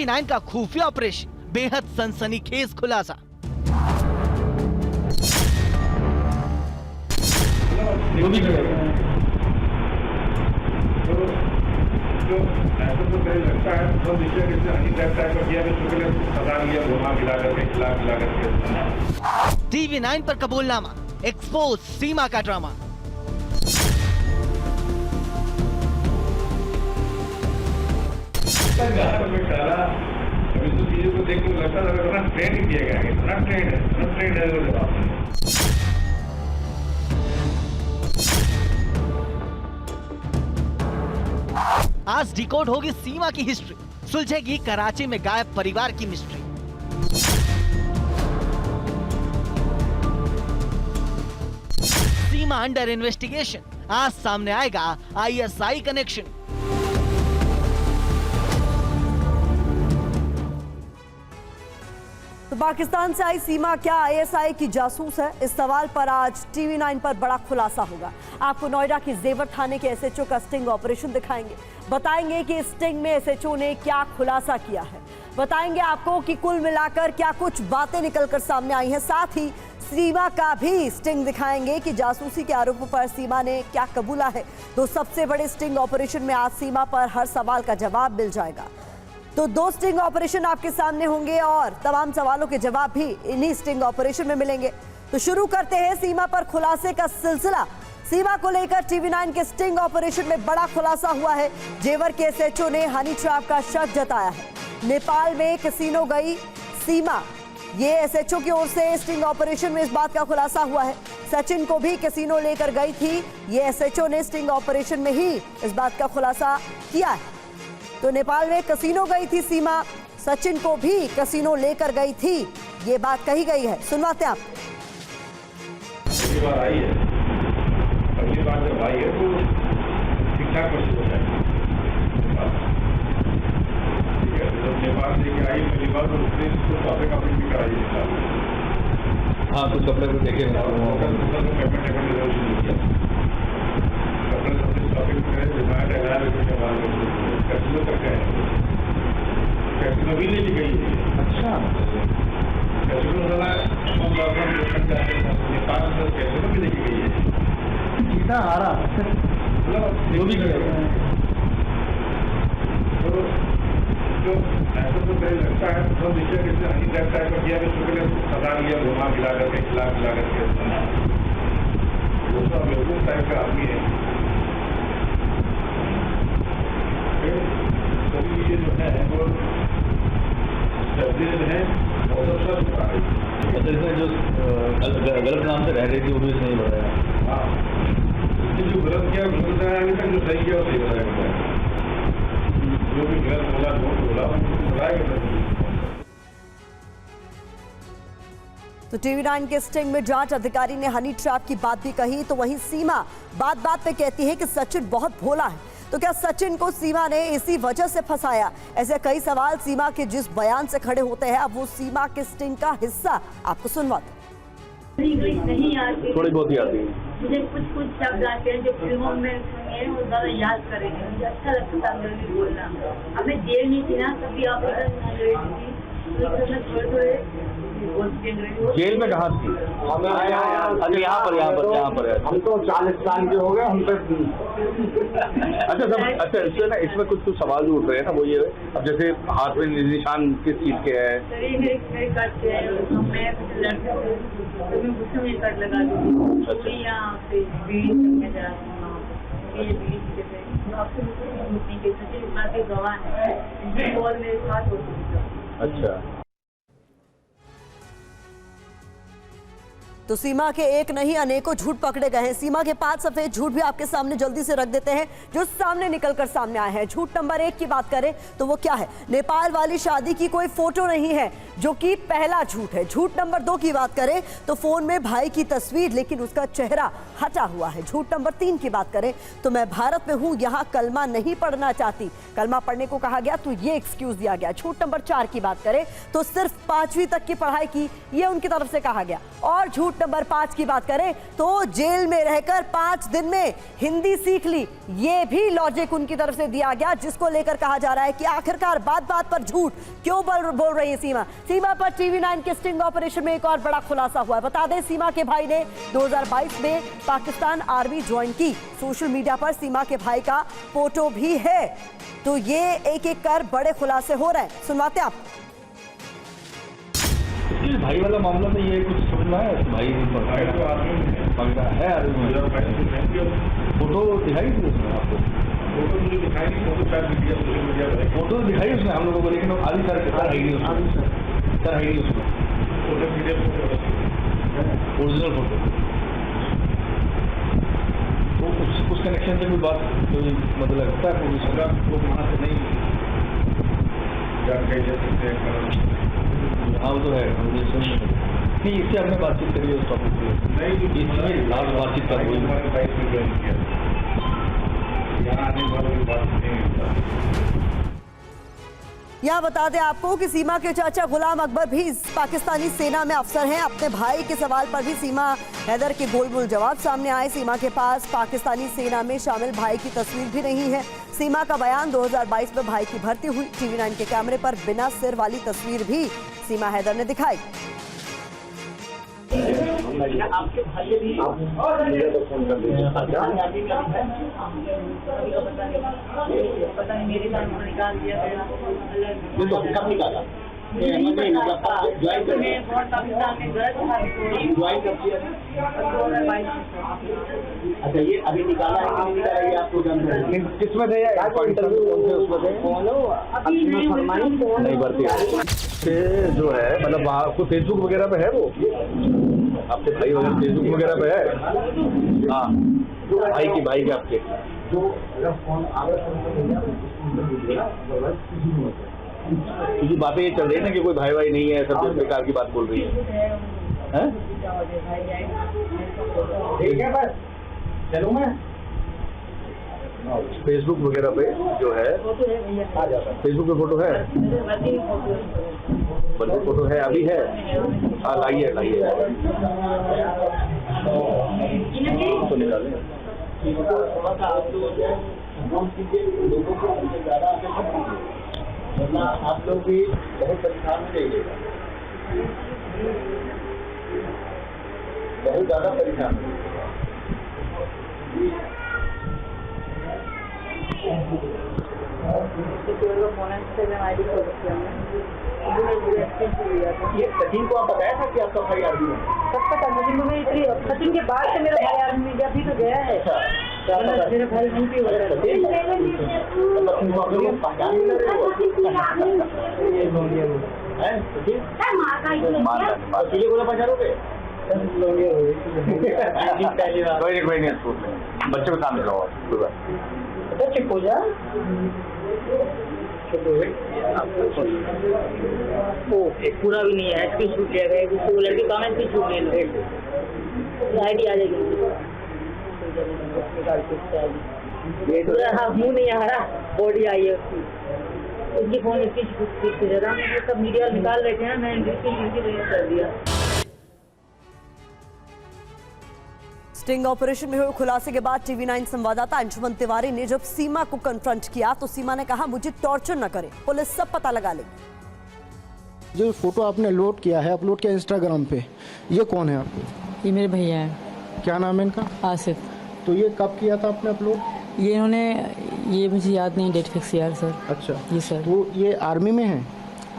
TV9 का खुफिया operation, बेहद सनसनीखेज खुलासा। जो ऐसा तो कहीं लगता है तो नीचे किसी अनिल टाइप का किया तो शुक्र पता नहीं है घुमा मिला करके खिला करके। TV9 पर कबूलनामा, एक्सपोज सीमा का ड्रामा। अभी तो चीजों को देख के लगता है इतना ट्रेंड किया गया है, इतना ट्रेंड है वो जवाब। आज डिकोड होगी सीमा की हिस्ट्री, सुलझेगी कराची में गायब परिवार की मिस्ट्री। सीमा अंडर इन्वेस्टिगेशन, आज सामने आएगा ISI कनेक्शन। तो पाकिस्तान से आई सीमा क्या ISI की जासूस है? इस सवाल पर आज TV9 पर बड़ा खुलासा होगा। आपको नोएडा की जेवर थाने के SHO का स्टिंग ऑपरेशन दिखाएंगे, बताएंगे कि स्टिंग में SHO ने क्या खुलासा किया है, बताएंगे आपको कि कुल मिलाकर क्या कुछ बातें निकलकर सामने आई हैं। साथ ही सीमा का भी स्टिंग दिखाएंगे कि जासूसी के आरोपों पर सीमा ने क्या कबूला है। तो सबसे बड़े स्टिंग ऑपरेशन में आज सीमा पर हर सवाल का जवाब मिल जाएगा। तो 2 स्टिंग ऑपरेशन आपके सामने होंगे और तमाम सवालों के जवाब भी इन्हीं स्टिंग ऑपरेशन में मिलेंगे। तो शुरू करते हैं सीमा पर खुलासे का सिलसिला। सीमा को लेकर TV9 के स्टिंग ऑपरेशन में बड़ा खुलासा हुआ है। जेवर के SHO ने हनी ट्रैप का शक जताया है। नेपाल में कैसीनो गई सीमा, ये SHO की ओर से स्टिंग ऑपरेशन में इस बात का खुलासा हुआ है। सचिन को भी कैसीनो लेकर गई थी, ये SHO ने स्टिंग ऑपरेशन में ही इस बात का खुलासा किया है। तो नेपाल में कैसीनो गई थी सीमा, सचिन को भी कैसीनो लेकर गई थी, ये बात कही गई है। सुनवाते हैं आप। अगली बार आई है, अगली बार जब आई है तो ठीक ठाक कोशिश हो जाएगी। ठीक है, जब नेपाल लेके आई पहली बार तो उसने कपड़े कपड़े भी कराई है। हाँ, कुछ कपड़े को देखे कैसीनो भी लेके गई है। अच्छा, कैसीनो नेपाल में कैसीनो भी लेके गई है। जीता हारा मतलब जो भी करेगा तो ऐसा तो कहीं लगता है तो नीचे किसी अनिल टाइप का किया तो शुक्र पता नहीं है घुमा मिला करके खिला करके। वो सब बेवकूफ टाइप का आदमी है। सभी ये जो है वो जो है जो गलत नाम से रह रही थी वो भी नहीं बताया। हाँ, जो गलत किया गलत बताया अभी तक, जो सही किया वो सही बताया। जो भी गलत बोला झूठ बोला बताया। तो TV9 के स्टिंग में जांच अधिकारी ने हनी ट्रैप की बात भी कही। तो वहीं सीमा बात बात पे कहती है कि सचिन बहुत भोला है। तो क्या सचिन को सीमा ने इसी वजह से फंसाया? ऐसे कई सवाल सीमा के जिस बयान से खड़े होते हैं, अब वो सीमा के स्टिंग का हिस्सा आपको सुनवाते। नहीं आती, थोड़ी बहुत ही आती है मुझे। कुछ शब्द आते हैं जो फिल्मों में सुनिए वो ज्यादा याद करेंगे। मुझे अच्छा लगता था अंग्रेजी बोलना। अब मैं जेल नहीं थी ना, तभी आप जेल में कहाँ थी? यहाँ पर हम तो 40 साल के हो गए हम पे। अच्छा सब अच्छा, इससे ना इसमें कुछ सवाल जो उठ रहे हैं ना वो ये, अब जैसे हाथ में निशान किस चीज के है? अच्छा, तो सीमा के एक नहीं अनेकों झूठ पकड़े गए हैं। सीमा के 5 सफेद झूठ भी आपके सामने जल्दी से रख देते हैं जो सामने निकलकर सामने आए हैं। झूठ नंबर 1 की बात करें तो वो क्या है? नेपाल वाली शादी की कोई फोटो नहीं है, जो कि पहला झूठ है। झूठ नंबर 2 की बात करें तो फोन में भाई की तस्वीर लेकिन उसका चेहरा हटा हुआ है। झूठ नंबर 3 की बात करें तो मैं भारत में हूं, यहाँ कलमा नहीं पढ़ना चाहती, कलमा पढ़ने को कहा गया तो ये एक्सक्यूज दिया गया। झूठ नंबर 4 की बात करें तो सिर्फ 5वीं तक की पढ़ाई की, ये उनकी तरफ से कहा गया। और झूठ सबूत नंबर 5 की बात करें तो जेल में रहकर 5 दिन में हिंदी सीख ली, ये भी लॉजिक उनकी तरफ से दिया गया, जिसको लेकर कहा जा रहा है कि आखिरकार बात बात पर झूठ क्यों बोल रही है सीमा। सीमा पर TV9 के स्टिंग ऑपरेशन में एक और बड़ा खुलासा हुआ है। बता दें, सीमा के भाई ने 2022 में पाकिस्तान आर्मी ज्वाइन की। सोशल मीडिया पर सीमा के भाई का फोटो भी है। तो ये एक एक कर बड़े खुलासे हो रहे हैं, सुनवाते आप। इसलिए भाई वाला मामला में ये कुछ समझ में आया, भाई है फोटो दिखाई थी उसमें आपको, फोटो दिखाई उसमें हम लोगों को, लेकिन आदि सर है नहीं उसमें, सर है नहीं उसमें ओरिजिनल फोटो। तो उस कनेक्शन से कोई बात कोई मतलब लगता है पुलिस को वहाँ से नहीं, हाँ वो तो है नहीं, इससे हमने बातचीत करी है उस टॉपिक पे, इसमें लास्ट बातचीत कर रही यहाँ बता दें आपको कि सीमा के चाचा गुलाम अकबर भी पाकिस्तानी सेना में अफसर हैं। अपने भाई के सवाल पर भी सीमा हैदर के गोलमोल जवाब सामने आए। सीमा के पास पाकिस्तानी सेना में शामिल भाई की तस्वीर भी नहीं है। सीमा का बयान 2022 में भाई की भर्ती हुई। TV9 के कैमरे पर बिना सिर वाली तस्वीर भी सीमा हैदर ने दिखाई। आपके भाई भी पता नहीं मेरे साथ निकाल दिया गया, कब निकाला ज्वाइन करने पाकिस्तान में ज्वाइन कर दिया। अच्छा, ये अभी निकाला है कि नहीं निकाला, ये आपको जानते हैं? किसमें थे नहीं भर्ती जो है, मतलब आपको फेसबुक वगैरह पे है, वो आपके भाई वगैरह फेसबुक वगैरह पे है? हाँ, भाई के आपके क्योंकि बातें ये चल रही है ना कि कोई भाई नहीं है, सब जिस प्रकार की बात बोल रही है। ठीक है, बस चलूँ मैं। फेसबुक वगैरह पे जो है, फेसबुक पे फोटो है, बर्थडे फोटो है, अभी है। हाँ लाइए तो निकालें। आप लोग भी बहुत परेशान हो जाइए, बहुत ज्यादा परेशान। ये सचिन को आप बताया था कि आपका भाई आर्मी है? कब तक सचिन के बाद से मेरा भाई आर्मी में अभी तो गया है। मेरा भाई नहीं भी बच्चे को काम दिलाओ चुप हो जा। एक पूरा भी नहीं है, एचपी छूट लिया गया, लड़के काम एचपी छूट लिया, आईडी आ जाएगी। हाँ, मुँह नहीं आ रहा, बॉडी आई है उसकी फोन इसकी छूट सब मीडिया निकाल रहे थे ना, मैंने रिलीज कर दिया। स्टिंग ऑपरेशन में हुए खुलासे के बाद TV9 संवाददाता अंशुमन तिवारी ने जब सीमा को कन्फ्रंट किया तो सीमा ने कहा, मुझे टॉर्चर न करें, पुलिस सब पता लगा लेगी। जो फोटो आपने लोड किया है, अपलोड किया इंस्टाग्राम पे, ये कौन है आपको? ये मेरे भैया हैं। क्या नाम है इनका? आसिफ। तो ये कब किया था आपने अपलोड? ये इन्होंने, ये मुझे याद नहीं डेट फिक्स यार सर। अच्छा जी सर। तो ये आर्मी में है?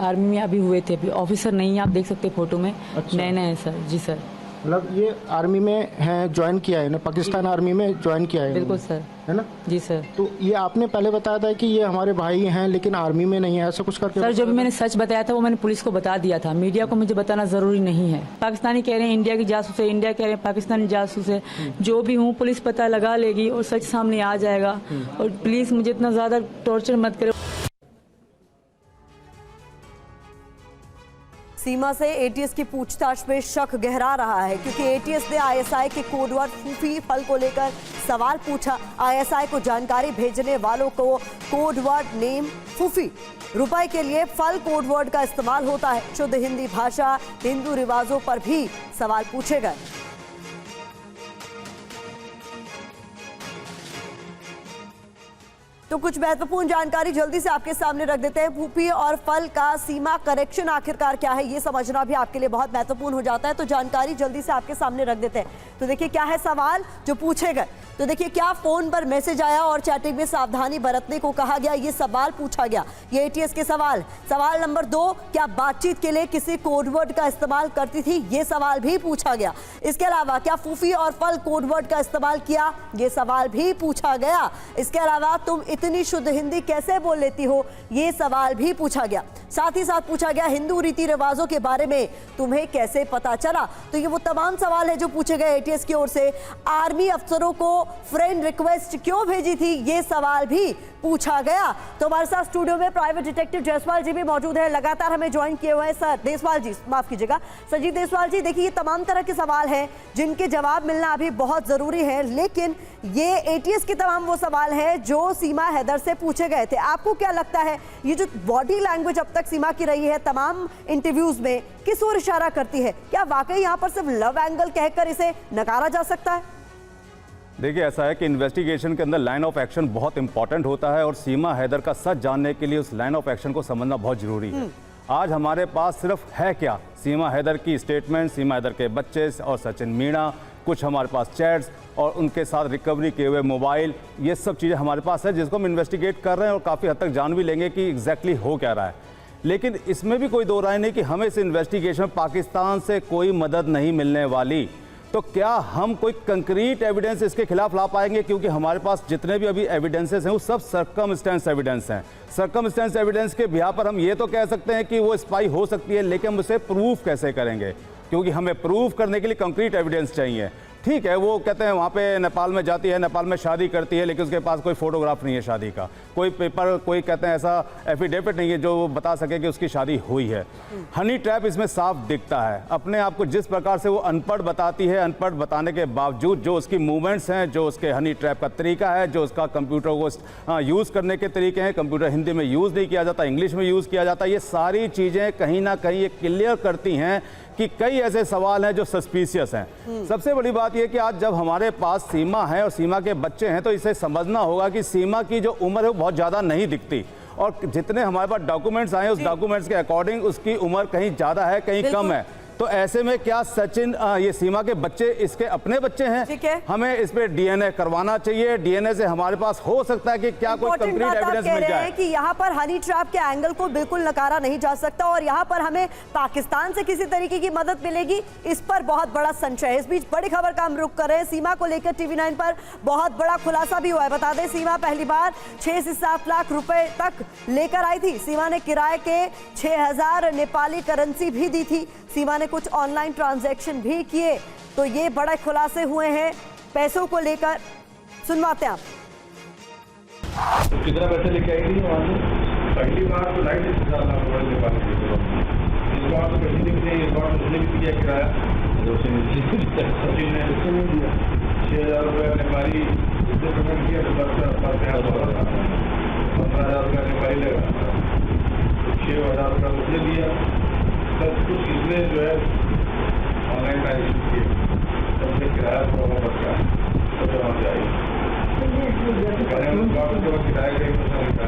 आर्मी में अभी हुए थे, अभी ऑफिसर नहीं है, आप देख सकते फोटो में। अच्छा। नए नए सर। जी सर। मतलब ये आर्मी में है, ज्वाइन किया है ना, पाकिस्तान आर्मी में ज्वाइन किया है? बिल्कुल सर। है ना? जी सर। तो ये आपने पहले बताया था कि ये हमारे भाई हैं लेकिन आर्मी में नहीं है, ऐसा कुछ करके? सर जो भी मैंने सच बताया था वो मैंने पुलिस को बता दिया था, मीडिया को मुझे बताना जरूरी नहीं है। पाकिस्तानी कह रहे हैं इंडिया की जासूस है, इंडिया कह रहे हैं पाकिस्तानी जासूस है, जो भी हूँ पुलिस पता लगा लेगी और सच सामने आ जाएगा। और प्लीज मुझे इतना ज्यादा टॉर्चर मत करो। सीमा से एटीएस की पूछताछ में शक गहरा रहा है क्योंकि एटीएस ने आईएसआई के कोडवर्ड फूफी फल को लेकर सवाल पूछा। आईएसआई को जानकारी भेजने वालों को कोडवर्ड नेम फूफी, रुपए के लिए फल कोडवर्ड का इस्तेमाल होता है। शुद्ध हिंदी भाषा, हिंदू रिवाजों पर भी सवाल पूछे गए। तो कुछ महत्वपूर्ण जानकारी जल्दी से आपके सामने रख देते हैं। फूफी और फल का सीमा करेक्शन आखिरकार क्या है, ये समझना भी आपके लिए बहुत महत्वपूर्ण हो जाता है। तो जानकारी जल्दी से आपके सामने रख देते हैं। तो देखिए क्या है सवाल जो पूछे गए। तो देखिए क्या फोन पर मैसेज आया और चैटिंग में सावधानी बरतने को कहा गया, ये सवाल पूछा गया। ये एटीएस के सवाल। सवाल नंबर 2, क्या बातचीत के लिए किसी कोडवर्ड का इस्तेमाल करती थी, ये सवाल भी पूछा गया। इसके अलावा क्या फूफी और फल कोडवर्ड का इस्तेमाल किया, ये सवाल भी पूछा गया। इसके अलावा तुम इतनी शुद्ध हिंदी कैसे बोल लेती हो, ये सवाल भी पूछा गया। साथ ही साथ पूछा गया हिंदू रीति रिवाजों के बारे में तुम्हें कैसे पता चला। तो ये वो तमाम सवाल है जो पूछे गए एटीएस की ओर से। आर्मी अफसरों को फ्रेंड रिक्वेस्ट क्यों भेजी थी, ये सवाल भी पूछा गया। तो हमारे साथ स्टूडियो में प्राइवेट डिटेक्टिव जयसवाल जी भी मौजूद है, लगातार हमें ज्वाइन किए हुए हैं। सर देसवाल जी, माफ कीजिएगा, संजीव देसवाल जी, देखिए ये तमाम तरह के सवाल हैं जिनके जवाब मिलना अभी बहुत जरूरी है, लेकिन ये एटीएस के तमाम वो सवाल हैं जो सीमा हैदर से पूछे गए थे। आपको क्या लगता है ये जो बॉडी लैंग्वेज अब तक सीमा की रही है तमाम इंटरव्यूज में, किस ओर इशारा करती है? क्या वाकई यहाँ पर सिर्फ लव एंगल कहकर इसे नकारा जा सकता है? देखिए ऐसा है कि इन्वेस्टिगेशन के अंदर लाइन ऑफ एक्शन बहुत इंपॉर्टेंट होता है और सीमा हैदर का सच जानने के लिए उस लाइन ऑफ एक्शन को समझना बहुत जरूरी है। आज हमारे पास सिर्फ है क्या, सीमा हैदर की स्टेटमेंट, सीमा हैदर के बच्चे और सचिन मीणा, कुछ हमारे पास चैट्स और उनके साथ रिकवरी किए हुए मोबाइल, ये सब चीज़ें हमारे पास है जिसको हम इन्वेस्टिगेट कर रहे हैं और काफ़ी हद तक जान भी लेंगे कि एग्जैक्टली हो क्या रहा है। लेकिन इसमें भी कोई दो राय नहीं कि हमें इस इन्वेस्टिगेशन में पाकिस्तान से कोई मदद नहीं मिलने वाली। तो क्या हम कोई कंक्रीट एविडेंस इसके खिलाफ ला पाएंगे, क्योंकि हमारे पास जितने भी अभी एविडेंसेस हैं वो सब सर्कमस्टेंस एविडेंस हैं। सर्कमस्टेंस एविडेंस के बिहार पर हम ये तो कह सकते हैं कि वो स्पाई हो सकती है, लेकिन हम उसे प्रूफ कैसे करेंगे, क्योंकि हमें प्रूफ करने के लिए कंक्रीट एविडेंस चाहिए। ठीक है, वो कहते हैं वहाँ पे नेपाल में जाती है, नेपाल में शादी करती है, लेकिन उसके पास कोई फोटोग्राफ नहीं है शादी का, कोई पेपर, कोई कहते हैं ऐसा एफिडेविट नहीं है जो बता सके कि उसकी शादी हुई है। हनी ट्रैप इसमें साफ दिखता है। अपने आप को जिस प्रकार से वो अनपढ़ बताती है, अनपढ़ बताने के बावजूद जो उसकी मूवमेंट्स हैं, जो उसके हनी ट्रैप का तरीका है, जो उसका कंप्यूटर को यूज़ करने के तरीके हैं, कंप्यूटर हिंदी में यूज़ नहीं किया जाता, इंग्लिश में यूज़ किया जाता, ये सारी चीज़ें कहीं ना कहीं ये क्लियर करती हैं कि कई ऐसे सवाल हैं जो सस्पिशियस हैं। सबसे बड़ी बात यह कि आज जब हमारे पास सीमा है और सीमा के बच्चे हैं तो इसे समझना होगा कि सीमा की जो उम्र है वो बहुत ज़्यादा नहीं दिखती, और जितने हमारे पास डॉक्यूमेंट्स आए उस डॉक्यूमेंट्स के अकॉर्डिंग उसकी उम्र कहीं ज़्यादा है, कहीं कम है। तो ऐसे में क्या सचिन, ये सीमा के बच्चे इसके अपने बच्चे हैं? हमें इस पे डीएनए करवाना चाहिए। डीएनए से हमारे पास हो सकता है कि क्या कोई कंक्रीट एविडेंस मिल जाए। कि यहाँ पर हनी ट्रैप के एंगल को बिल्कुल नकारा नहीं जा सकता और यहाँ पर हमें पाकिस्तान से किसी तरीके की मदद मिलेगी, इस पर बहुत बड़ा संशय है। इस बीच बड़ी खबर का हम रुख कर रहे हैं। सीमा को लेकर TV9 पर बहुत बड़ा खुलासा भी हुआ है। बता दें सीमा पहली बार 6 से 7 लाख रुपए तक लेकर आई थी। सीमा ने किराए के 6000 नेपाली करेंसी भी दी थी। सीमा ने कुछ ऑनलाइन ट्रांजैक्शन भी किए। तो ये बड़े खुलासे हुए हैं पैसों को लेकर, सुनवाते हैं आप। तो कितना पैसे लेके आई थी वहाँ से? पहली बार तो 2.5 लाख रुपए ले पाए थे। इस बार तो पैसे नहीं थे, इस बार तो उसने भी दिया किराया, सचिन ने 6000 रुपये नेपाली उसने पेमेंट किया, तो 15,000 रुपया नेपाली लगा, 6,000 रुपया उसने दिया, सब कुछ इसने जो है ऑनलाइन ट्रांजेक्शन किए, सबसे किराया थोड़ा बहुत बच गया, सब जमा से आई। किराए का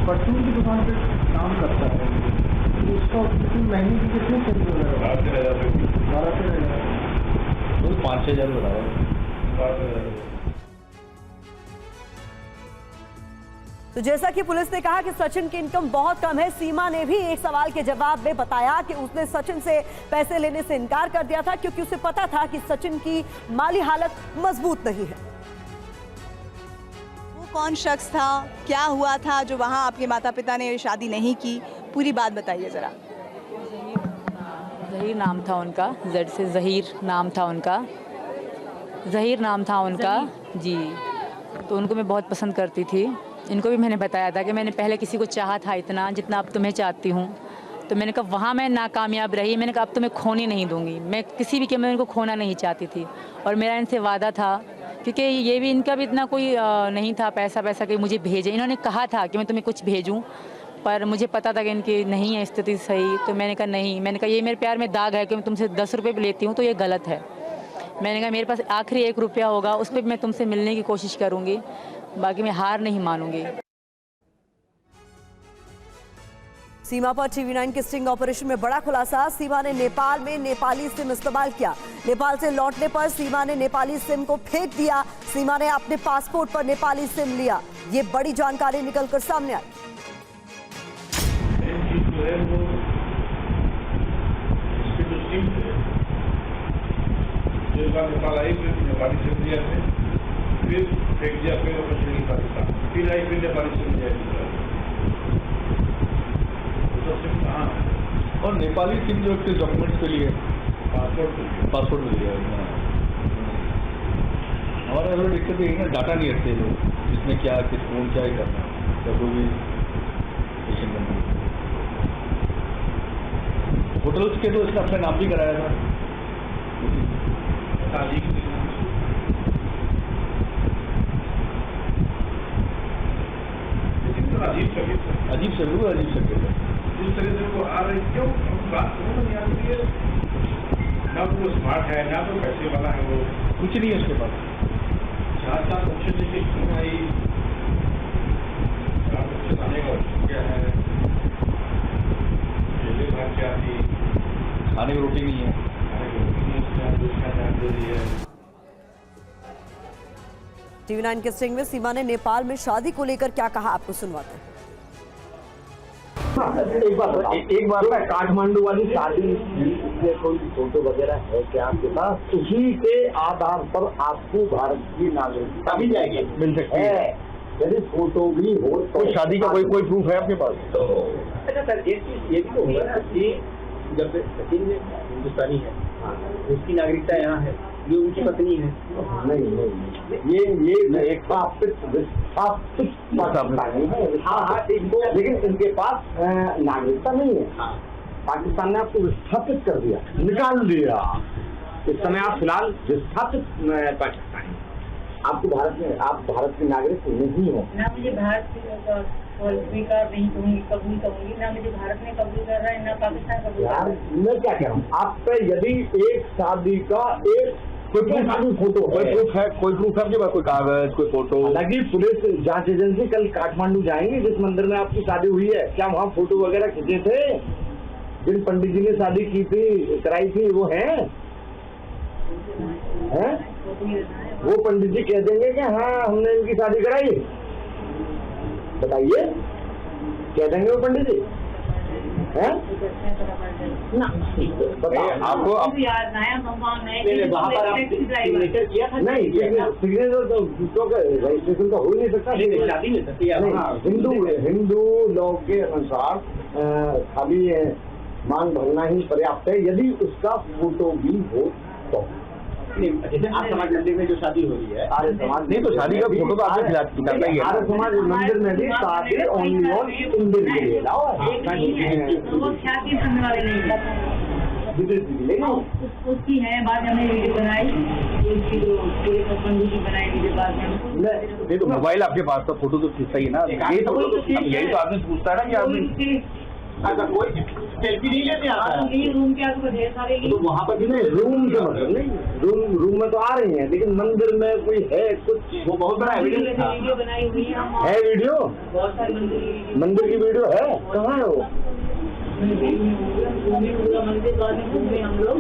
परचून की दुकान पे काम करता है, तो उसका महीने की कितने चाहिए हो रहा है? 12,000 5,000 बताओ। तो जैसा कि पुलिस ने कहा कि सचिन की इनकम बहुत कम है, सीमा ने भी एक सवाल के जवाब में बताया कि उसने सचिन से पैसे लेने से इनकार कर दिया था क्योंकि उसे पता था कि सचिन की माली हालत मजबूत नहीं है। वो कौन शख्स था, क्या हुआ था जो वहाँ आपके माता पिता ने शादी नहीं की, पूरी बात बताइए जरा। ज़हीर नाम था उनका, जेड से ज़हीर नाम था उनका, ज़हीर नाम था उनका जी। तो उनको मैं बहुत पसंद करती थी। इनको भी मैंने बताया था कि मैंने पहले किसी को चाहा था इतना जितना अब तुम्हें चाहती हूँ, तो मैंने कहा वहाँ मैं नाकामयाब रही। मैंने कहा अब तो मैं खोने नहीं दूंगी, मैं किसी भी कीमत इनको खोना नहीं चाहती थी। और मेरा इनसे वादा था, क्योंकि ये भी इनका भी इतना कोई नहीं था पैसा कि मुझे भेजें। इन्होंने कहा था कि मैं तुम्हें कुछ भेजूं, पर मुझे पता था कि इनकी नहीं है स्थिति सही। तो मैंने कहा नहीं, मैंने कहा ये मेरे प्यार में दाग है कि मैं तुमसे 10 रुपये भी लेती हूँ तो ये गलत है। मैंने कहा मेरे पास आखिरी 1 रुपया होगा, उस पर मैं तुमसे मिलने की कोशिश करूँगी, बाकी मैं हार नहीं मानूंगी। सीमा पर TV9 के स्टिंग ऑपरेशन में बड़ा खुलासा। सीमा ने नेपाल में नेपाली सिम इस्तेमाल किया। नेपाल से लौटने पर सीमा ने नेपाली सिम को फेंक दिया। सीमा ने अपने पासपोर्ट पर नेपाली सिम लिया। ये बड़ी जानकारी निकलकर सामने आई। नेपाल आई, फिर नेपाली सिम लिया, फिर फेंक दिया, फिर पाकिस्तान, फिर आई, फिर नेपाली सिम लिया। और नेपाली सिम जो के डॉक्यूमेंट्स के लिए पासपोर्ट मिल गया। हमारा अगर दिक्कत यही ना, डाटा नहीं रखते लोग, जिसमें क्या किस कौन क्या ही करना है, कोई भी पेशेंट करना। होटल्स के तो इसने अपने नाम भी कराया था। अजीब से बिल्कुल अजीब से जिस तरह से वो आ रही, क्यों बात समझ नहीं आती है। ना तो वो स्मार्ट है, ना तो पैसे वाला है, वो कुछ नहीं है उसके पास। 4 साल ऑप्शन जैसे क्यों आई, 4 ऑप्शन आने का क्या है, पहले बात क्या थी, खाने की रोटी नहीं है, खाने की रोटी नहीं है, दूसरा ध्यान दे रही है। TV9 के स्टिंग में सीमा ने नेपाल में शादी को लेकर क्या कहा, आपको सुनवाते हैं। एक बार ना काठमांडू वाली शादी में कोई फोटो वगैरह है क्या आपके पास? उसी के आधार पर आपको भारत की नागरिकता भी जाएगी, मिल सकती है। यदि फोटो भी हो तो शादी का कोई प्रूफ है आपके पास? तो अच्छा सर, ये भी तो होगा ना कि जब सचिन हिंदुस्तानी है, उसकी नागरिकता यहाँ है, ये उनकी पत्नी है। नहीं, ये एक स्थापित पाकिस्तानी है। हाँ, लेकिन इनके पास नागरिकता नहीं है। पाकिस्तान ने आपको विस्थापित कर दिया, निकाल दिया। इस समय आप फिलहाल विस्थापित पाकिस्तानी, आपको भारत में, आप भारत के नागरिक नहीं हो। ना मुझे भारत स्वीकार नहीं कहूँगी, कबूल कहूँगी, ना मुझे भारत में कबूल कर रहा है, ना पाकिस्तान कबूल कर रहा है। मैं क्या कह रहा हूँ, आप पे यदि एक शादी का एक कोई फोटो, कोई प्रूफ है, आपके पास कोई कागज, कोई फोटो? हालांकि पुलिस जांच एजेंसी कल काठमांडू जाएंगे, जिस मंदिर में आपकी शादी हुई है, क्या वहाँ फोटो वगैरह खींचे थे? जिन पंडित जी ने शादी की थी, कराई थी, वो हैं? वो पंडित जी कह देंगे कि हाँ हमने इनकी शादी कराई, बताइए, कह देंगे वो पंडित जी? है ना, आपको वहाँ पर आप सिग्नेचर किया था? नहीं, सिग्नेचर तो रजिस्ट्रेशन तो हो ही नहीं सकता, शादी नहीं सकती। हिंदू लॉ के अनुसार खाली मांग भरना ही पर्याप्त है, यदि उसका फोटो भी हो तो। जैसे आर्य समाज मंदिर में जो शादी हो रही है, आर्य समाज नहीं, तो शादी का फोटो तो आपने खिलाता ही है। आर्य समाज मंदिर में भी शादी ओनली ऑन इंडियन के लिए उसकी है। बाद में हमने वीडियो बनाई, उसकी जो पूरे पंडित जी बनाई वीडियो बाद में। नहीं तो मोबाइल आपके पास, तो फोटो तो खींचता ही ना, यही तो आदमी पूछता है ना कि आपने कोई सेल्फी नहीं लेते रूम के आगे ढेर सारे, तो वहाँ पर भी नहीं, रूम के मतलब नहीं, रूम में तो आ रही है, लेकिन मंदिर में कोई है कुछ, वो बहुत बड़ा वीडियो बनाई हुई है वीडियो, बहुत सारी मंदिर की वीडियो है। कहाँ है वो मंदिर? बाद में घूमे हम लोग,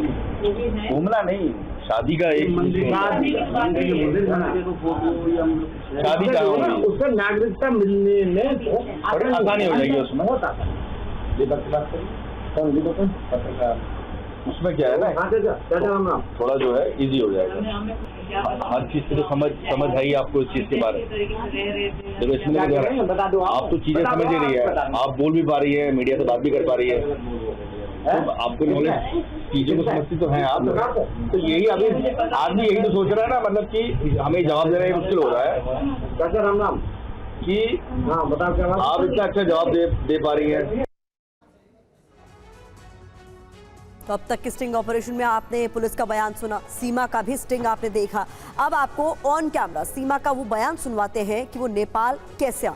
घूमना नहीं, शादी का एक शादी का उसका नागरिकता मिलने में आसानी हो जाएगी, उसमें बहुत आसान। ये बात करिए, पत्रकार उसमें क्या है ना, थोड़ा जो है इजी हो जाएगा। हर चीज से तो समझ है ही आपको इस चीज के बारे में। देखो इसमें आप तो चीजें समझ ही रही है, आप बोल भी पा रही है, मीडिया से बात भी कर पा रही है, तो आपको नॉलेज चीजों को समझती तो है आप। तो यही अभी आदमी यही तो सोच रहा है ना, मतलब कि हमें जवाब देना ही मुश्किल हो रहा है। राम राम कि हाँ बताओ क्या आप इतना अच्छा जवाब दे पा रही है। तो अब तक की स्टिंग ऑपरेशन में आपने पुलिस का बयान सुना, सीमा का भी स्टिंग आपने देखा। अब आपको ऑन कैमरा सीमा का वो बयान सुनवाते हैं कि वो नेपाल कैसे आ।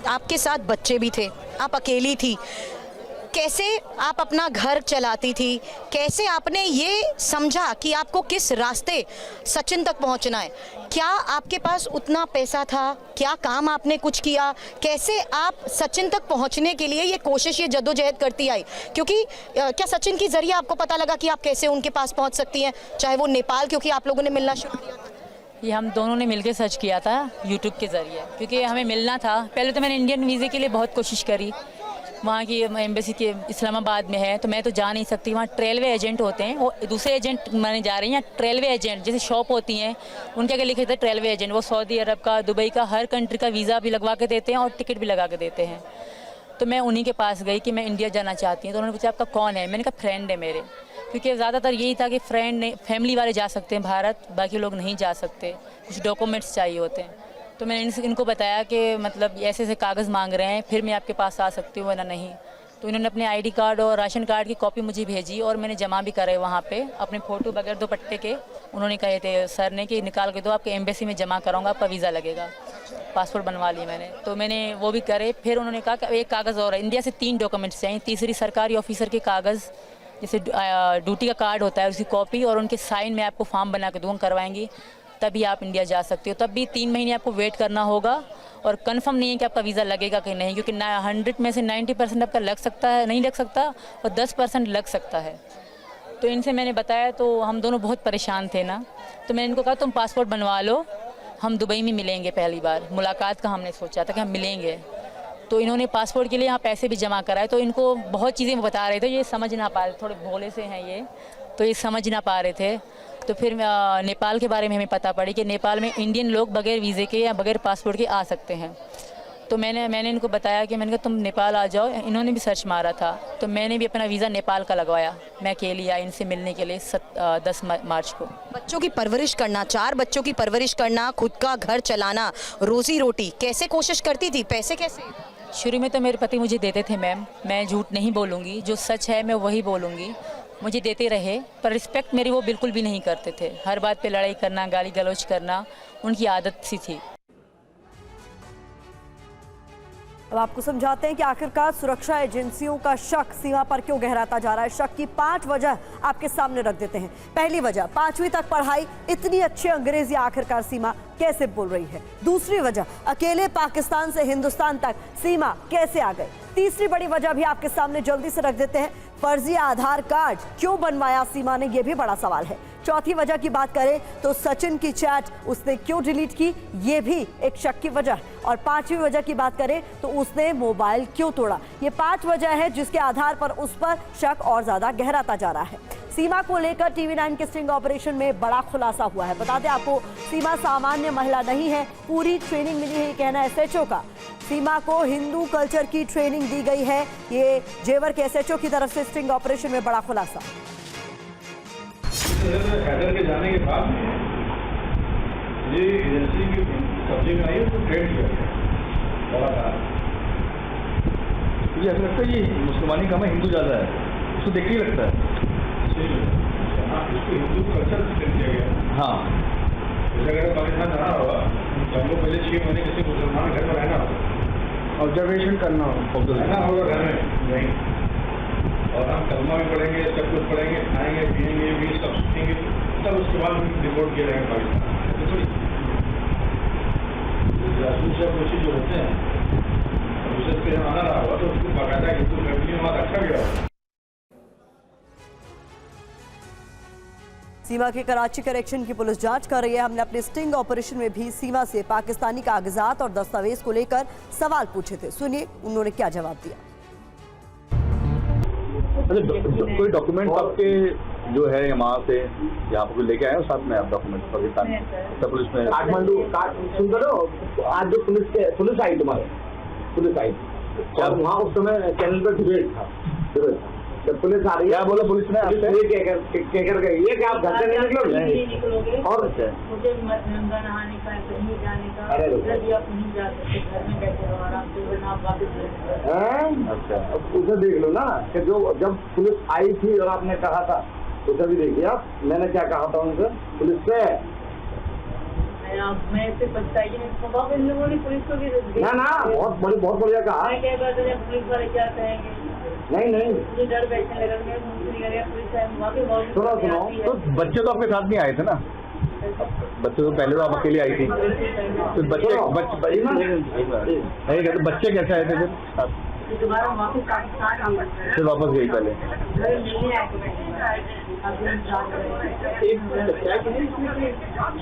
आपके साथ बच्चे भी थे, आप अकेली थी, कैसे आप अपना घर चलाती थी, कैसे आपने ये समझा कि आपको किस रास्ते सचिन तक पहुंचना है, क्या आपके पास उतना पैसा था, क्या काम आपने कुछ किया, कैसे आप सचिन तक पहुंचने के लिए ये कोशिश, ये जद्दोजहद करती आई, क्योंकि क्या सचिन के जरिए आपको पता लगा कि आप कैसे उनके पास पहुंच सकती हैं, चाहे वो नेपाल, क्योंकि आप लोगों ने मिलना शुरू किया था? ये हम दोनों ने मिलकर सर्च किया था यूट्यूब के ज़रिए, क्योंकि हमें मिलना था। पहले तो मैंने इंडियन वीज़े के लिए बहुत कोशिश करी, वहाँ की एम्बेसी के इस्लामाबाद में है तो मैं तो जा नहीं सकती, वहाँ रेलवे एजेंट होते हैं, वो दूसरे एजेंट माने जा रही हैं, रेलवे एजेंट जैसे शॉप होती हैं उनके आगे लिखे थे रेलवे एजेंट, वो सऊदी अरब का, दुबई का, हर कंट्री का वीज़ा भी लगवा के देते हैं और टिकट भी लगा के देते हैं। तो मैं उन्हीं के पास गई कि मैं इंडिया जाना चाहती हूँ, तो उन्होंने पूछा आपका कौन है, मैंने कहा फ्रेंड है मेरे, क्योंकि ज़्यादातर यही था कि फ्रेंड नहीं, फैमिली वाले जा सकते हैं भारत, बाकी लोग नहीं जा सकते, कुछ डॉक्यूमेंट्स चाहिए होते हैं। तो मैंने इनको बताया कि मतलब ऐसे ऐसे कागज़ मांग रहे हैं, फिर मैं आपके पास आ सकती हूँ वरना नहीं। तो इन्होंने अपने आईडी कार्ड और राशन कार्ड की कॉपी मुझे भेजी और मैंने जमा भी कराए वहाँ पे, अपने फ़ोटो बगैर दुपट्टे के। उन्होंने कहे थे सर ने कि निकाल के दो, आपके एम्बेसी में जमा कराऊंगा, आपका वीज़ा लगेगा। पासपोर्ट बनवा लिया मैंने, तो मैंने वो भी करे। फिर उन्होंने कहा कि एक कागज़ और है, इंडिया से 3 डॉक्यूमेंट्स चाहिए, तीसरी सरकारी ऑफिसर के कागज़, जैसे ड्यूटी का कार्ड होता है उसकी कॉपी और उनके साइन में आपको फॉर्म बना के दूँगा, करवाएंगी, तभी आप इंडिया जा सकते हो। तब भी 3 महीने आपको वेट करना होगा और कंफर्म नहीं है कि आपका वीज़ा लगेगा कि नहीं, क्योंकि 100 में से 90% आपका लग सकता है, नहीं लग सकता, और 10% लग सकता है। तो इनसे मैंने बताया तो हम दोनों बहुत परेशान थे ना, तो मैंने इनको कहा तुम पासपोर्ट बनवा लो, हम दुबई में मिलेंगे, पहली बार मुलाकात का हमने सोचा था कि हम मिलेंगे। तो इन्होंने पासपोर्ट के लिए यहाँ पैसे भी जमा कराए, तो इनको बहुत चीज़ें बता रहे थे, ये समझ ना पा रहे, थोड़े भोले से हैं ये, तो ये समझ ना पा रहे थे। तो फिर नेपाल के बारे में हमें पता पड़ी कि नेपाल में इंडियन लोग बगैर वीज़े के या बगैर पासपोर्ट के आ सकते हैं। तो मैंने इनको बताया कि मैंने कहा तुम नेपाल आ जाओ, इन्होंने भी सर्च मारा था, तो मैंने भी अपना वीज़ा नेपाल का लगवाया, मैं अकेली आई इनसे मिलने के लिए 10 मार्च को। बच्चों की परवरिश करना, 4 बच्चों की परवरिश करना, खुद का घर चलाना, रोजी रोटी कैसे कोशिश करती थी, पैसे कैसे? शुरू में तो मेरे पति मुझे देते थे मैम, मैं झूठ नहीं बोलूँगी, जो सच है मैं वही बोलूँगी, मुझे देते रहे, पर रिस्पेक्ट मेरी वो बिल्कुल भी नहीं करते थे, हर बात पे लड़ाई करना, गाली गलौज करना उनकी आदत सी थी। अब आपको समझाते हैं कि आखिरकार सुरक्षा एजेंसियों का शक सीमा पर क्यों गहराता जा रहा है। शक की 5 वजह आपके सामने रख देते हैं। पहली वजह, 5वीं तक पढ़ाई, इतनी अच्छी अंग्रेजी आखिरकार सीमा कैसे बोल रही है। दूसरी वजह, अकेले पाकिस्तान से हिंदुस्तान तक सीमा कैसे आ गई। तीसरी बड़ी वजह भी आपके सामने जल्दी से रख देते हैं, फर्जी आधार कार्ड क्यों बनवाया सीमा ने, यह भी बड़ा सवाल है। चौथी वजह की बात करें तो सचिन की चैट उसने क्यों डिलीट की, यह भी एक शक की वजह। और 5वीं वजह की बात करें तो उसने मोबाइल क्यों तोड़ा। ये 5 वजह है जिसके आधार पर उस पर शक और ज्यादा गहराता जा रहा है। सीमा को लेकर TV9 के स्टिंग ऑपरेशन में बड़ा खुलासा हुआ है। बता दें आपको, सीमा सामान्य महिला नहीं है, पूरी ट्रेनिंग मिली है, ये कहना है SHO का। सीमा को हिंदू कल्चर की ट्रेनिंग दी गई है, ये जेवर के SHO की तरफ से स्टिंग ऑपरेशन में बड़ा खुलासा। हैदर के जाने के बाद ये एजेंसी की कब्जे में आई, उसको ट्रेड किया गया। मुझे ऐसा लगता है ये मुसलमानी कम है, हिंदू ज़्यादा है, उसको देख ही लगता है। इसको हिंदू कल्चर से किया गया। हाँ, जैसे अगर पाकिस्तान जाना होगा तो हमको पहले 6 महीने किसी मुसलमान घर में रहना होगा, ऑब्जर्वेशन करना होगा घर में नहीं, और हम कलमा भी पढ़ेंगे, सब कुछ पढ़ेंगे, खाएंगे पिएंगे भी, सब सीखेंगे, तब उसके बाद रिपोर्ट किए रहेंगे पाकिस्तान। जासूस या कोई जो होते हैं, उसे फिर आना रहा होगा तो उसको बाकायदा हिंदू फैमिली में वहाँ रखा गया होगा। सीमा के कराची करेक्शन की पुलिस जांच कर रही है। हमने अपने स्टिंग ऑपरेशन में भी सीमा से पाकिस्तानी कागजात और दस्तावेज को लेकर सवाल पूछे थे। सुनिए उन्होंने क्या जवाब दिया। कोई डॉक्यूमेंट आपके जो है वहाँ से यहाँ पर लेके आए हो साथ में आप डॉक्यूमेंट पाकिस्तान उत्तर पुलिस में काठमांडू सुन करो, आज जो पुलिस आई तुम्हारे पुलिस आई, और वहाँ उस समय चैनल पर डिबेट था जब पुलिस आ रही है, क्या बोला पुलिस ने आपसे? ये कहकर गई है कि आप घर से नहीं निकलोगे। नहीं निकलोगे और मुझे गंगा नहाने का कहीं जाने का अरे रुको। जब आप नहीं जा सकते, घर में बैठे रहो आराम से, वरना आप वापस चले जाओ। हैं? अच्छा। अब उसे देख लो ना कि जो जब पुलिस आई थी और आपने कहा था, उसे भी देखिए आप, मैंने क्या कहा था उनसे, पुलिस से। मैं इसे पछताई कि बाबा इन लोगों ने पुलिस को भी ना ना, बहुत बढ़िया कहा। मैं क्या कहता था, पुलिस वाले क्या कहेंगे, नहीं मुझे डर बैठने लगा, मैं मुंह से निकल गया, पुलिस आए वहाँ पे सुनो तो बच्चे तो आपके साथ नहीं आए थे ना, बच्चे तो पहले तो आप अकेले आई थी, तो बच्चे कैसे आए थे फिर? दोबारा वापस पाकिस्तान हम फिर वापस गई पहले।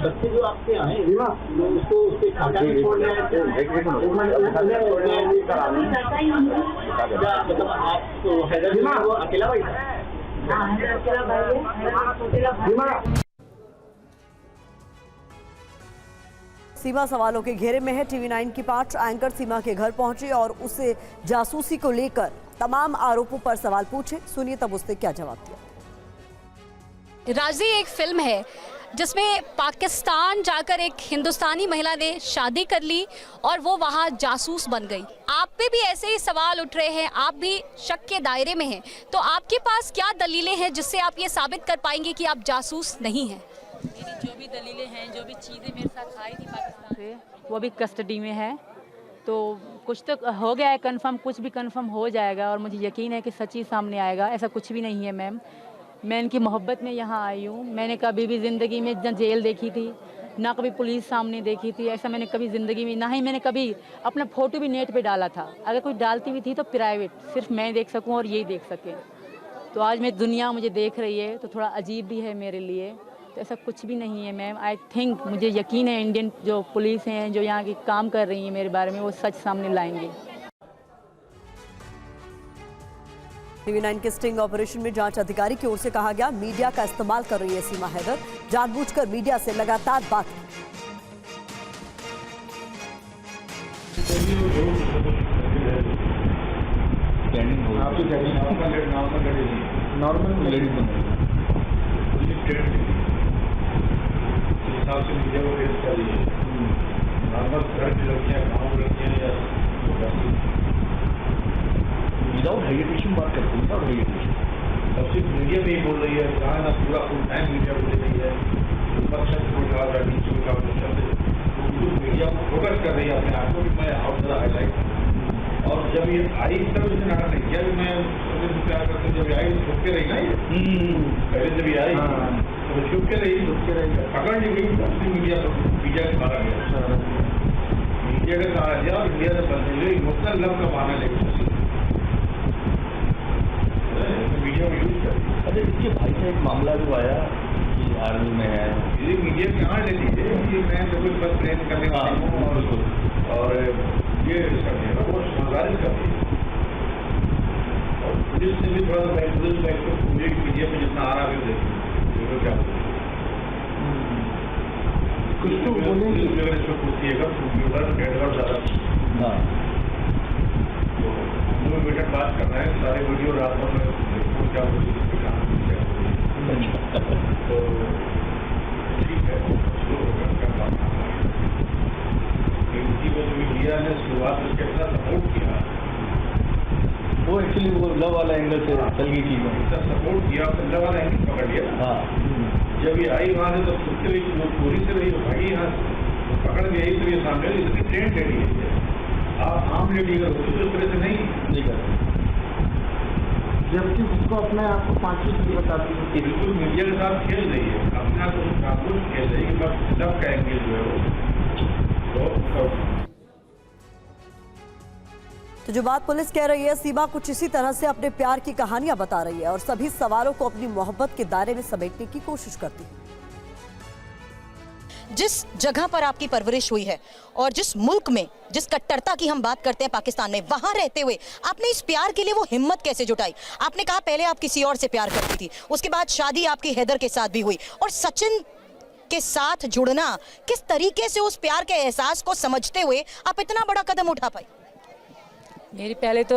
बच्चे जो आपके आए उसको उसके खाता में छोड़ने आए थे, मतलब आप तो हैदर अकेला भाई सीमा सवालों के घेरे में है। टीवी9 की 5 एंकर सीमा के घर पहुंचे और उसे जासूसी को लेकर तमाम आरोपों पर सवाल पूछे। सुनिए तब उसने क्या जवाब दिया। राजी एक फिल्म है जिसमें पाकिस्तान जाकर एक हिंदुस्तानी महिला ने शादी कर ली और वो वहाँ जासूस बन गई। आप पे भी ऐसे ही सवाल उठ रहे हैं, आप भी शक के दायरे में हैं, तो आपके पास क्या दलीलें हैं जिससे आप ये साबित कर पाएंगे कि आप जासूस नहीं हैं? मेरी जो भी दलीलें हैं, जो भी चीज़ें मेरे साथ आई थी पाकिस्तान से, वो भी कस्टडी में है। तो कुछ तो हो गया है कंफर्म, कुछ भी कंफर्म हो जाएगा और मुझे यकीन है कि सच्ची सामने आएगा। ऐसा कुछ भी नहीं है मैम, मैं इनकी मोहब्बत में यहाँ आई हूँ। मैंने कभी भी ज़िंदगी में ना जेल देखी थी, ना कभी पुलिस सामने देखी थी। ऐसा मैंने कभी ज़िंदगी में, ना ही मैंने कभी अपना फ़ोटो भी नेट पे डाला था। अगर कोई डालती भी थी तो प्राइवेट, सिर्फ मैं देख सकूँ और यही देख सके। तो आज मैं दुनिया मुझे देख रही है तो थोड़ा अजीब भी है मेरे लिए। तो ऐसा कुछ भी नहीं है मैम। आई थिंक, मुझे यकीन है इंडियन जो पुलिस हैं, जो यहाँ की काम कर रही है मेरे बारे में, वो सच सामने लाएंगे। टीवी9 के स्टिंग ऑपरेशन में जांच अधिकारी की ओर से कहा गया, मीडिया का इस्तेमाल कर रही है सीमा हैदर, जानबूझकर मीडिया से लगातार बात। नॉर्मल लेडीज हिसाब से मीडिया को फेस कर रही है, नॉर्मल घर की लड़कियाँ, गाँव की लड़कियाँ या विदाउट हेजिटेशन बात करते हैं, विदाउट हेजिटेशन। अब सिर्फ मीडिया में ही बोल रही है, कहा ना पूरा फुल टाइम मीडिया बोल रही है, ऊपर शब्द को कहा था, नीचे को कहा शब्द, मीडिया को फोकस कर रही है अपने आप को भी मैं और ज़्यादा हाईलाइट। और जब ये आई तब इसने नाटक नहीं किया, मैं प्यार करते जब आई छुप के रही ना, पहले जब ये आई तो छुप के रही, पकड़ ली गई, अपनी मीडिया का सहारा गया, मीडिया का सहारा दिया और इंडिया से बदल गई, इमोशनल लव का बहाना लेकर मीडिया में यूज कर। अरे इसके भाई का एक मामला भी आया कि आर्मी में है, ये मीडिया कहाँ ले लीजिए कि मैं जब बस ट्रेन करने वाला हूँ और ये कर दिया वो समझदारी कर दी। और पुलिस से भी थोड़ा पूरी मीडिया में जितना आ रहा है देखिए क्या कुछ तो बोले अगर इसमें पूछिएगा नेटवर्क ज़्यादा। हाँ, तो हम लोग बेटा बात कर रहे हैं, सारे वीडियो रात भर में देखो क्या बोली, तो ठीक है, स्लो होकर का काम मीडिया ने शुरुआत में कितना सपोर्ट किया, वो एक्चुअली वो लव वाला एंगल से चल गई थी, इतना सपोर्ट किया, लव वाला एंगल पकड़ लिया। हाँ, जब ये आई वहाँ से तो सुनते रही, वो पूरी से रही, भाई यहाँ पकड़ के आई तो ये सामने इतनी ट्रेन लेडी है, आप आम लेडी अगर होती तो इस तरह से नहीं कर, जबकि उसको अपने आप को 5 चीज बताती है। बिल्कुल मीडिया के साथ खेल रही है, अपने आप को काबूज खेल रही है कि बस लव का एंगल जो है वो। तो जो बात पुलिस कह रही है, सीमा कुछ इसी तरह से अपने प्यार की कहानियां बता रही है और सभी सवालों को अपनी मोहब्बत के दायरे में समेटने की कोशिश करती है। जिस जगह पर आपकी परवरिश हुई है और जिस मुल्क में, जिस कट्टरता की हम बात करते हैं पाकिस्तान में, वहां रहते हुए आपने इस प्यार के लिए वो हिम्मत कैसे जुटाई? आपने कहा पहले आप किसी और से प्यार करती थी, उसके बाद शादी आपकी हैदर के साथ भी हुई और सचिन के साथ जुड़ना, किस तरीके से उस प्यार के एहसास को समझते हुए आप इतना बड़ा कदम उठा पाई? मेरी पहले तो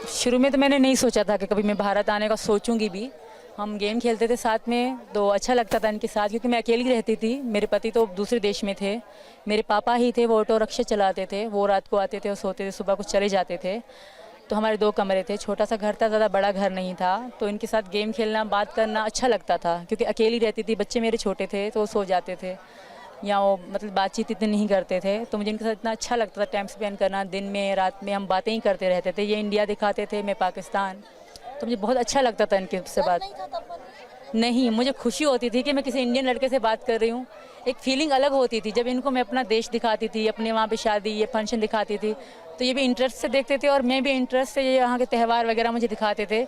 शुरू में तो मैंने नहीं सोचा था कि कभी मैं भारत आने का सोचूंगी भी। हम गेम खेलते थे साथ में तो अच्छा लगता था इनके साथ, क्योंकि मैं अकेली रहती थी। मेरे पति तो दूसरे देश में थे, मेरे पापा ही थे, वो ऑटो रिक्शा चलाते थे। वो रात को आते थे और सोते थे, सुबह को चले जाते थे। तो हमारे 2 कमरे थे, छोटा सा घर था, ज़्यादा बड़ा घर नहीं था। तो इनके साथ गेम खेलना, बात करना अच्छा लगता था, क्योंकि अकेली रहती थी। बच्चे मेरे छोटे थे तो वो सो जाते थे, या वो मतलब बातचीत इतनी नहीं करते थे। तो मुझे इनके साथ इतना अच्छा लगता था टाइम स्पेंड करना। दिन में रात में हम बातें ही करते रहते थे। ये इंडिया दिखाते थे, मैं पाकिस्तान। तो मुझे बहुत अच्छा लगता था इनके से बात। नहीं, मुझे खुशी होती थी कि मैं किसी इंडियन लड़के से बात कर रही हूँ। एक फीलिंग अलग होती थी जब इनको मैं अपना देश दिखाती थी, अपने वहाँ पे शादी ये फंक्शन दिखाती थी। तो ये भी इंटरेस्ट से देखते थे और मैं भी इंटरेस्ट से यहाँ के त्यौहार वगैरह मुझे दिखाते थे।